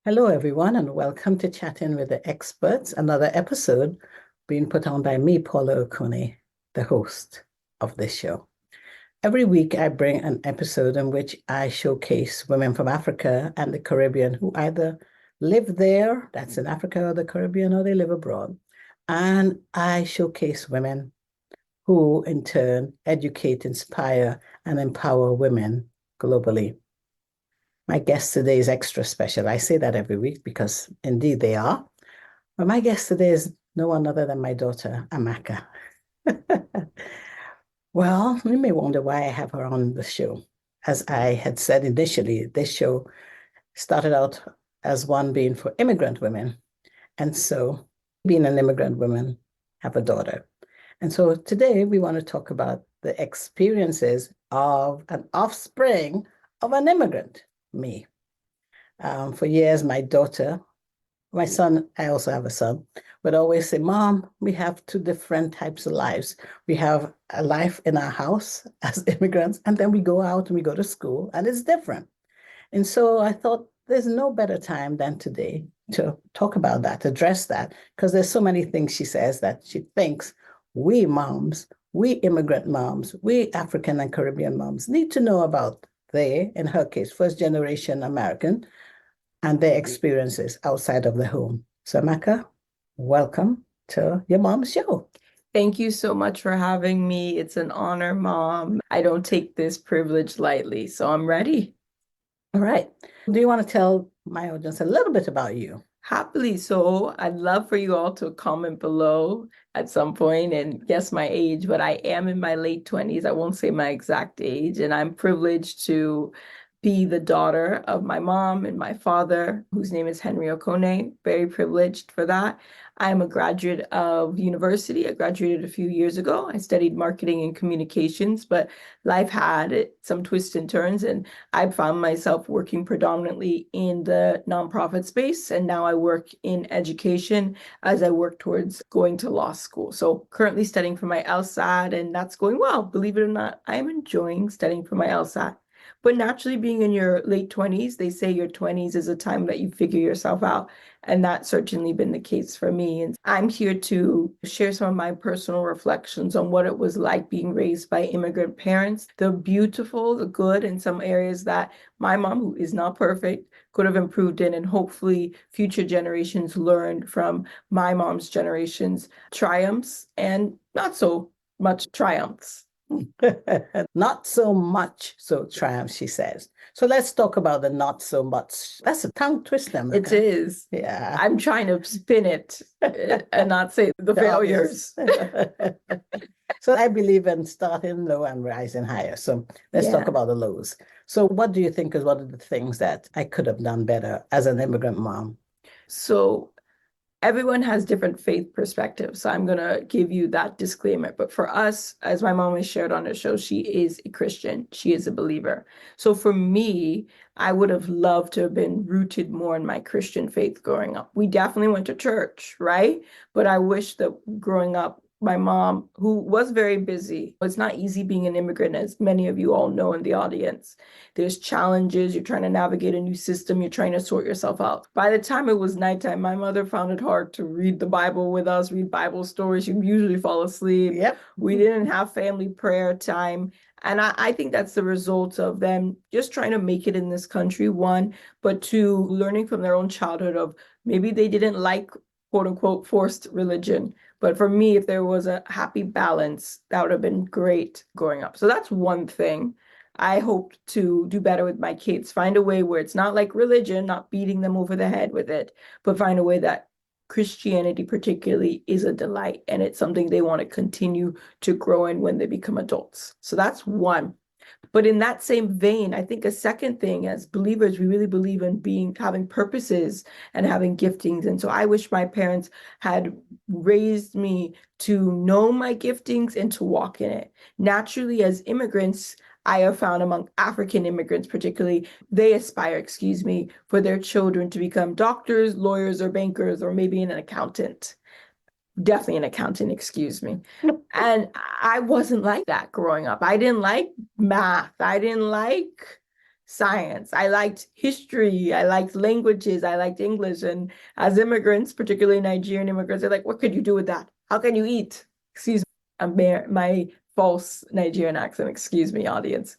Hello, everyone, and welcome to Chatting with the Experts, another episode being put on by me, Paula Okonneh, the host of this show. Every week, I bring an episode in which I showcase women from Africa and the Caribbean who either live there, that's in Africa or the Caribbean, or they live abroad. And I showcase women who, in turn, educate, inspire, and empower women globally. My guest today is extra special. I say that every week because indeed they are. But my guest today is no one other than my daughter, Amaka. Well, you may wonder why I have her on the show. As I had said initially, this show started out as one being for immigrant women. And so, being an immigrant woman, have a daughter. And so today we want to talk about the experiences of an offspring of an immigrant, me. For years, my son, I also have a son, would always say, Mom, we have two different types of lives. We have a life in our house as immigrants, and then we go out and we go to school, and it's different. And so I thought there's no better time than today to talk about that, address that, because there's so many things she says that she thinks we moms, we immigrant moms, we African and Caribbean moms need to know about. They, in her case, first generation American, and their experiences outside of the home. So, Amaka, welcome to your mom's show. Thank you so much for having me. It's an honor, Mom. I don't take this privilege lightly, so I'm ready. All right. Do you want to tell my audience a little bit about you? Happily so. I'd love for you all to comment below at some point and guess my age, but I am in my late 20s. I won't say my exact age, and I'm privileged to be the daughter of my mom and my father, whose name is Henry Okonneh. Very privileged for that. I'm a graduate of university. I graduated a few years ago. I studied marketing and communications, but life had some twists and turns, and I found myself working predominantly in the nonprofit space, and now I work in education as I work towards going to law school. So currently studying for my LSAT, and that's going well. Believe it or not, I am enjoying studying for my LSAT. But naturally, being in your late 20s, they say your 20s is a time that you figure yourself out. And that's certainly been the case for me. And I'm here to share some of my personal reflections on what it was like being raised by immigrant parents, the beautiful, the good, and some areas that my mom, who is not perfect, could have improved in. And hopefully future generations learned from my mom's generation's triumphs and not so much triumphs. Not so much so triumph, she says. So let's talk about the not so much. That's a tongue twister. Amaka. It is. Yeah. I'm trying to spin it and not say the failures. So I believe in starting low and rising higher. So let's talk about the lows. So what do you think is one of the things that I could have done better as an immigrant mom? So everyone has different faith perspectives. So I'm going to give you that disclaimer. But for us, as my mom has shared on the show, she is a Christian. She is a believer. So for me, I would have loved to have been rooted more in my Christian faith growing up. We definitely went to church, right? But I wish that growing up, my mom, who was very busy, it's not easy being an immigrant, as many of you all know in the audience. There's challenges. You're trying to navigate a new system. You're trying to sort yourself out. By the time it was nighttime, my mother found it hard to read the Bible with us, read Bible stories. She'd usually fall asleep. Yep. We didn't have family prayer time. And I think that's the result of them just trying to make it in this country, one, but two, learning from their own childhood of maybe they didn't like, quote unquote, forced religion. But for me, if there was a happy balance, that would have been great growing up. So that's one thing. I hope to do better with my kids, find a way where it's not like religion, not beating them over the head with it, but find a way that Christianity particularly is a delight and it's something they want to continue to grow in when they become adults. So that's one. But in that same vein, I think a second thing, as believers, we really believe in having purposes and having giftings. And so I wish my parents had raised me to know my giftings and to walk in it. Naturally, as immigrants, I have found among African immigrants, particularly, they aspire, for their children to become doctors, lawyers, or bankers, or maybe an accountant. Definitely an accountant, And I wasn't like that growing up. I didn't like math. I didn't like science. I liked history. I liked languages. I liked English. And as immigrants, particularly Nigerian immigrants, they're like, what could you do with that? How can you eat? Excuse me, my false Nigerian accent. Excuse me, audience.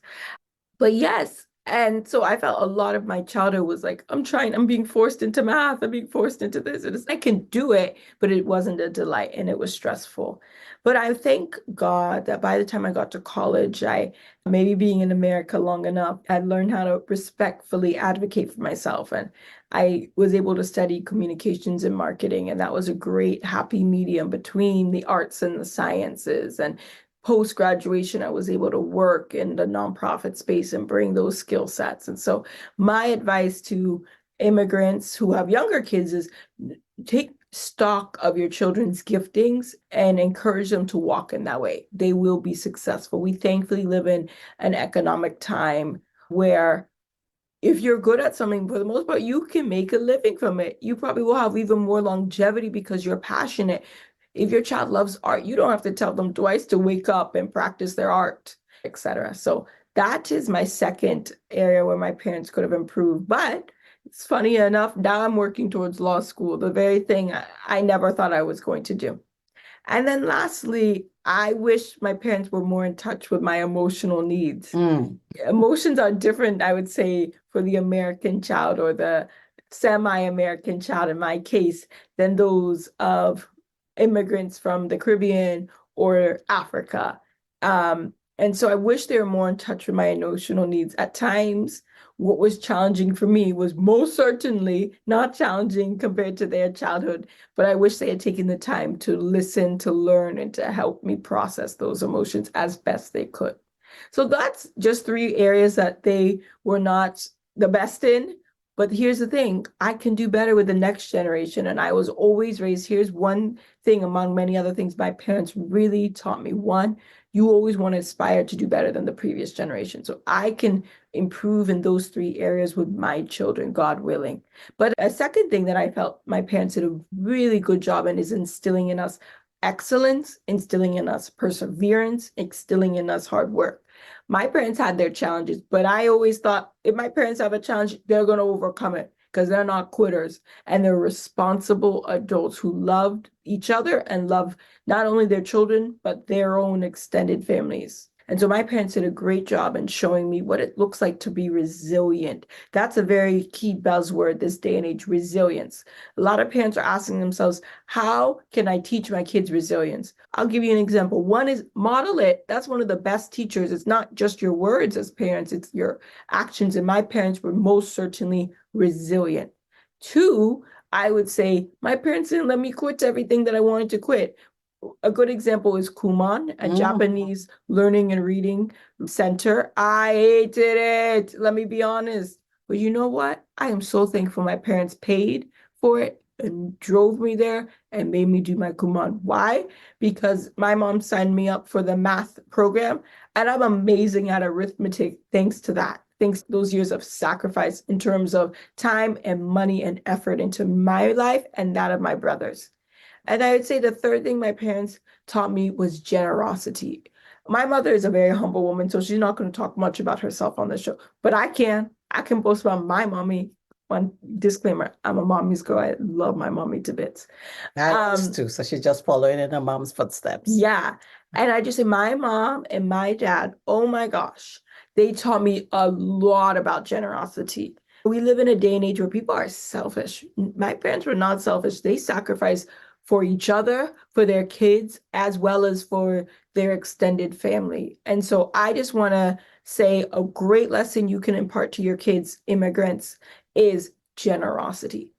But yes, and so I felt a lot of my childhood was like, I'm being forced into math, I'm being forced into this. And I can do it, but it wasn't a delight and it was stressful. But I thank God that by the time I got to college, I maybe being in America long enough, I learned how to respectfully advocate for myself. And I was able to study communications and marketing. And that was a great happy medium between the arts and the sciences. And post-graduation, I was able to work in the nonprofit space and bring those skill sets. And so my advice to immigrants who have younger kids is take stock of your children's giftings and encourage them to walk in that way. They will be successful. We thankfully live in an economic time where if you're good at something, for the most part, you can make a living from it. You probably will have even more longevity because you're passionate. If your child loves art, you don't have to tell them twice to wake up and practice their art, etc. So that is my second area where my parents could have improved. But it's funny enough, now I'm working towards law school, the very thing I never thought I was going to do. And then lastly, I wish my parents were more in touch with my emotional needs. Emotions are different, I would say, for the American child or the semi-American child in my case, than those of immigrants from the Caribbean or Africa. And so I wish they were more in touch with my emotional needs. At times, what was challenging for me was most certainly not challenging compared to their childhood, but I wish they had taken the time to listen, to learn, and to help me process those emotions as best they could. So that's just three areas that they were not the best in. But here's the thing, I can do better with the next generation. And I was always raised, here's one thing among many other things my parents really taught me. One, you always want to aspire to do better than the previous generation. So I can improve in those three areas with my children, God willing. But a second thing that I felt my parents did a really good job in is instilling in us excellence, instilling in us perseverance, instilling in us hard work. My parents had their challenges, but I always thought if my parents have a challenge, they're going to overcome it because they're not quitters and they're responsible adults who loved each other and love not only their children, but their own extended families. And so my parents did a great job in showing me what it looks like to be resilient. That's a very key buzzword this day and age, resilience. A lot of parents are asking themselves, how can I teach my kids resilience? I'll give you an example. One is model it. That's one of the best teachers. It's not just your words as parents, it's your actions. And my parents were most certainly resilient. Two, I would say my parents didn't let me quit everything that I wanted to quit. A good example is Kumon, a Japanese learning and reading center. I hated it. Let me be honest. But you know what? I am so thankful my parents paid for it and drove me there and made me do my Kumon. Why? Because my mom signed me up for the math program and I'm amazing at arithmetic thanks to that. Thanks to those years of sacrifice in terms of time and money and effort into my life and that of my brothers. And I would say the third thing my parents taught me was generosity. My mother is a very humble woman, so she's not going to talk much about herself on the show, but I can. I can boast about my mommy. One disclaimer, I'm a mommy's girl. I love my mommy to bits. I used to, so she's just following in her mom's footsteps. Yeah. And I just say my mom and my dad, oh my gosh, they taught me a lot about generosity. We live in a day and age where people are selfish. My parents were not selfish. They sacrificed for each other, for their kids, as well as for their extended family. And so I just want to say a great lesson you can impart to your kids, immigrants, is generosity.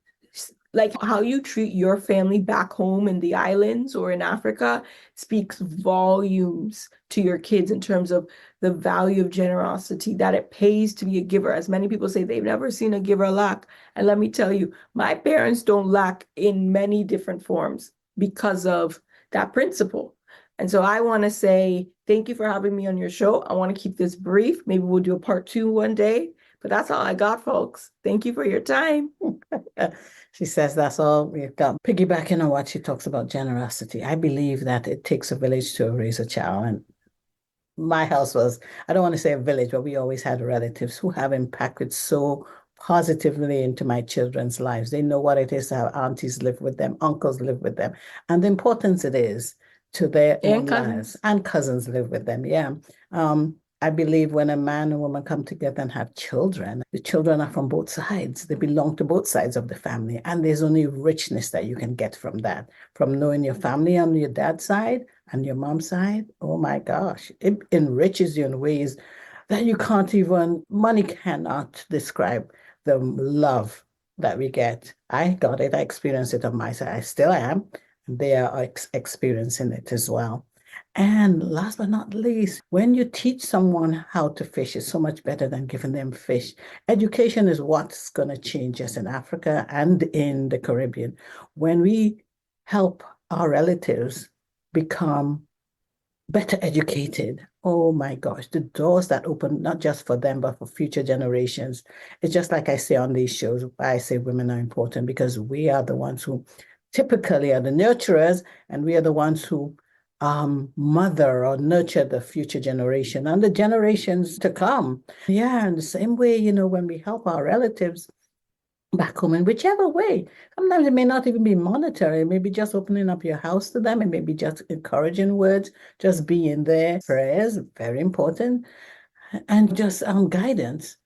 Like how you treat your family back home in the islands or in Africa speaks volumes to your kids in terms of the value of generosity, that it pays to be a giver. As many people say, they've never seen a giver lack. And let me tell you, my parents don't lack in many different forms because of that principle. And so I want to say thank you for having me on your show. I want to keep this brief. Maybe we'll do a part 2 one day. But that's all I got, folks. Thank you for your time. She says that's all we've got. Piggybacking on what she talks about generosity, I believe that it takes a village to raise a child. And my house was, I don't want to say a village, but we always had relatives who have impacted so positively into my children's lives. They know what it is to have aunties live with them, uncles live with them, and the importance it is to their And own cousins. lives. And cousins live with them. Yeah. I believe when a man and woman come together and have children, the children are from both sides. They belong to both sides of the family. And there's only richness that you can get from that, from knowing your family on your dad's side and your mom's side. Oh my gosh, it enriches you in ways that you can't even, money cannot describe the love that we get. I got it, I experienced it on my side. I still am. They are experiencing it as well. And last but not least, when you teach someone how to fish, it's so much better than giving them fish. Education is what's going to change us in Africa and in the Caribbean. When we help our relatives become better educated, oh my gosh, the doors that open, not just for them, but for future generations. It's just like I say on these shows, I say women are important because we are the ones who typically are the nurturers, and we are the ones who mother or nurture the future generation and the generations to come. Yeah, in the same way, when we help our relatives back home in whichever way. Sometimes it may not even be monetary, it may be just opening up your house to them, it may be just encouraging words, just being there, prayers, very important, and just guidance.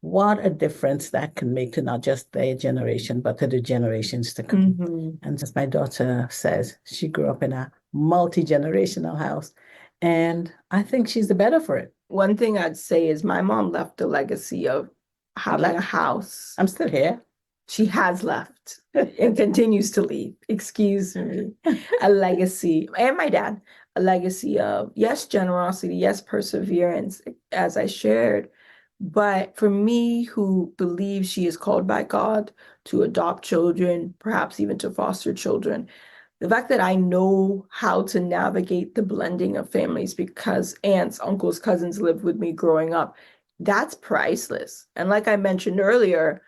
What a difference that can make to not just their generation, but to the generations to come. And as my daughter says, she grew up in a multi-generational house, and I think she's the better for it. One thing I'd say is my mom left a legacy of having a house. I'm still here. She has left and continues to leave, excuse me, a legacy, and my dad, a legacy of, yes, generosity, yes, perseverance, as I shared. But for me, who believes she is called by God to adopt children, perhaps even to foster children, the fact that I know how to navigate the blending of families because aunts, uncles, cousins lived with me growing up, that's priceless. And like I mentioned earlier,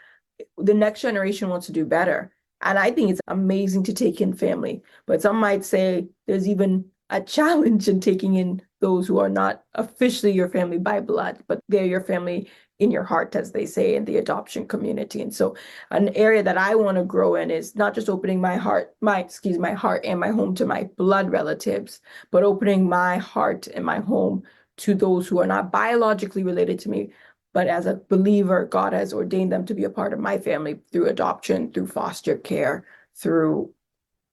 the next generation wants to do better. And I think it's amazing to take in family. But some might say there's even a challenge in taking in those who are not officially your family by blood, but they're your family in your heart, as they say in the adoption community. And so an area that I want to grow in is not just opening my heart and my home to my blood relatives, but opening my heart and my home to those who are not biologically related to me, but as a believer, God has ordained them to be a part of my family through adoption, through foster care, through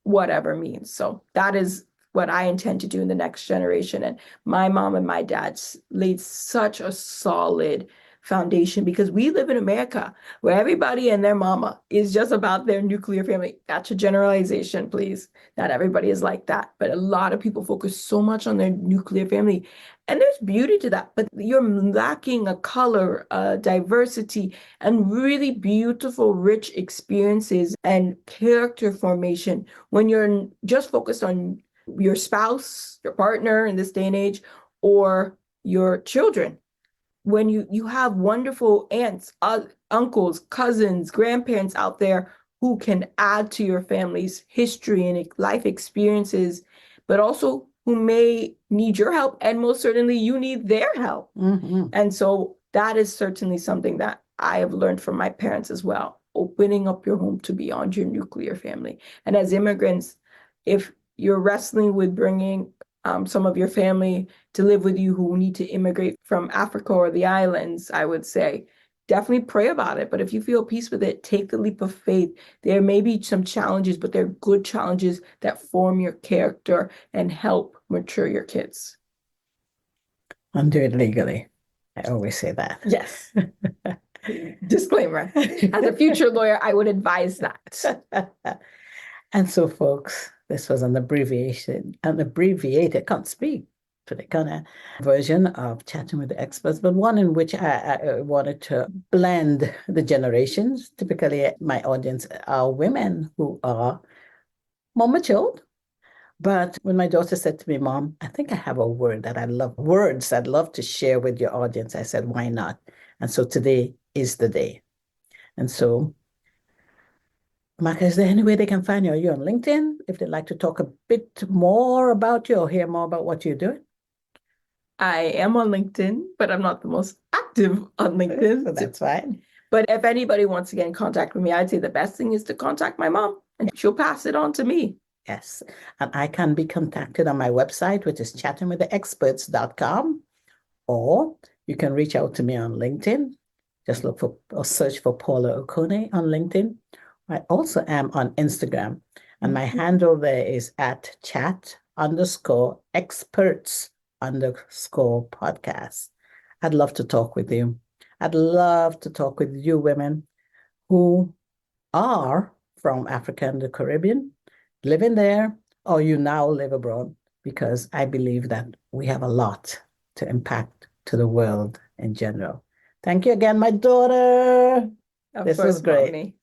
whatever means. So that is what I intend to do in the next generation. And my mom and my dad laid such a solid foundation because we live in America where everybody and their mama is just about their nuclear family. That's a generalization, please. Not everybody is like that, but a lot of people focus so much on their nuclear family. And there's beauty to that, but you're lacking a color, a diversity, and really beautiful, rich experiences and character formation when you're just focused on your spouse, your partner in this day and age, or your children. When you have wonderful aunts, uncles, cousins, grandparents out there who can add to your family's history and life experiences, but also who may need your help, and most certainly you need their help. And so that is certainly something that I have learned from my parents as well, opening up your home to beyond your nuclear family. And as immigrants, if you're wrestling with bringing some of your family to live with you who need to immigrate from Africa or the islands, I would say, definitely pray about it. But if you feel peace with it, take the leap of faith. There may be some challenges, but they're good challenges that form your character and help mature your kids. And do it legally. I always say that. Yes. Disclaimer. As a future lawyer, I would advise that. And so, folks, this was an abbreviated, can't speak, but a kind of version of Chatting with the Experts, but one in which I wanted to blend the generations. Typically, my audience are women who are more matured. But when my daughter said to me, Mom, I think I have a word that I love, words I'd love to share with your audience, I said, why not? And so today is the day. And so, Amaka, is there any way they can find you? Are you on LinkedIn if they'd like to talk a bit more about you or hear more about what you're doing? I am on LinkedIn, but I'm not the most active on LinkedIn. So that's fine. But if anybody wants to get in contact with me, I'd say the best thing is to contact my mom and she'll pass it on to me. Yes. And I can be contacted on my website, which is chattingwiththeexperts.com, or you can reach out to me on LinkedIn. Just look for or search for Paula Okonneh on LinkedIn. I also am on Instagram, and my handle there is at chat_experts_podcast. I'd love to talk with you. I'd love to talk with you women who are from Africa and the Caribbean, living there, or you now live abroad, because I believe that we have a lot to impact to the world in general. Thank you again, my daughter. This was great. Mommy.